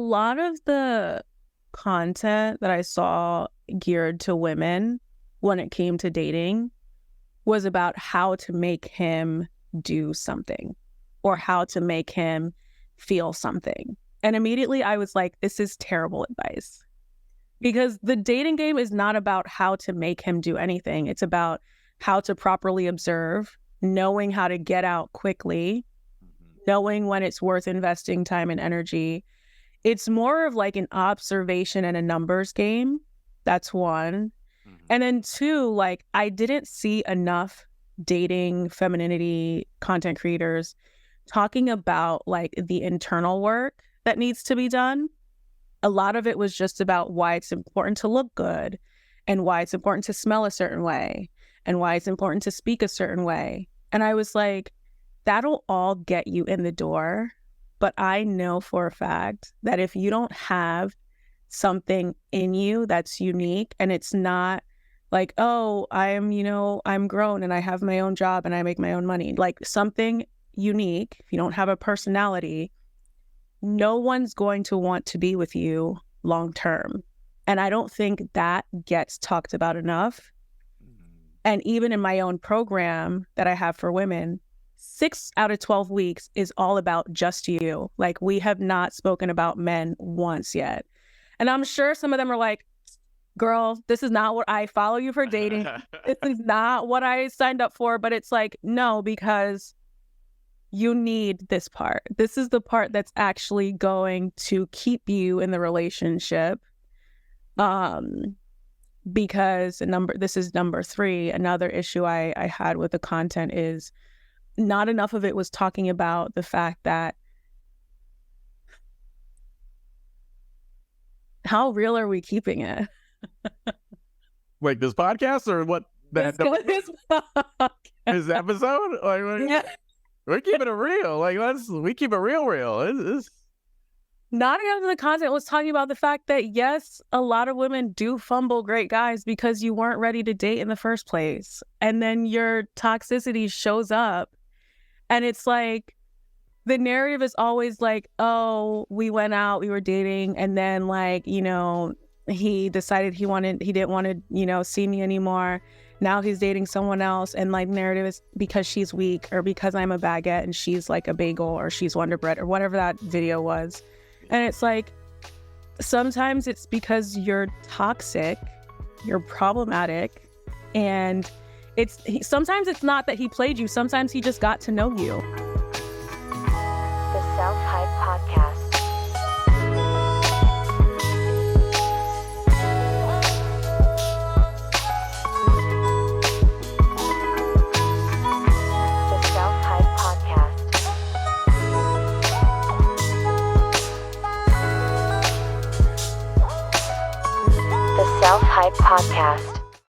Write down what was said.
lot of the content that I saw geared to women when it came to dating was about how to make him do something or how to make him feel something. And immediately I was like, this is terrible advice. Because the dating game is not about how to make him do anything. It's about how to properly observe, knowing how to get out quickly, knowing when it's worth investing time and energy. It's more of like an observation and a numbers game. That's one. And then two, like I didn't see enough dating femininity content creators talking about like the internal work that needs to be done. A lot of it was just about why it's important to look good and why it's important to smell a certain way and why it's important to speak a certain way. And I was like, that'll all get you in the door. But I know for a fact that if you don't have something in you that's unique and it's not like, oh, I'm grown and I have my own job and I make my own money, like something unique, if you don't have a personality, no one's going to want to be with you long term. And I don't think that gets talked about enough. And even in my own program that I have for women, 6 out of 12 weeks is all about just you. Like we have not spoken about men once yet. And I'm sure some of them are like, girl, this is not what I follow you for dating. This is not what I signed up for. But it's like, no, because you need this part. This is the part that's actually going to keep you in the relationship. Because this is number 3. Another issue I had with the content is not enough of it was talking about the fact that how real are we keeping it? Wait, this podcast or what? His episode? Like, yeah. We're keeping it real. Like we keep it real. It's... Not enough of the content was talking about the fact that yes, a lot of women do fumble great guys because you weren't ready to date in the first place. And then your toxicity shows up. And it's like, the narrative is always like, oh, we went out, we were dating. And then like, he decided he didn't want to, see me anymore. Now he's dating someone else. And like narrative is because she's weak or because I'm a baguette and she's like a bagel or she's Wonder Bread or whatever that video was. And it's like, sometimes it's because you're toxic, you're problematic, and sometimes it's not that he played you, sometimes he just got to know you. The Self Hype Podcast. Self Hype Podcast.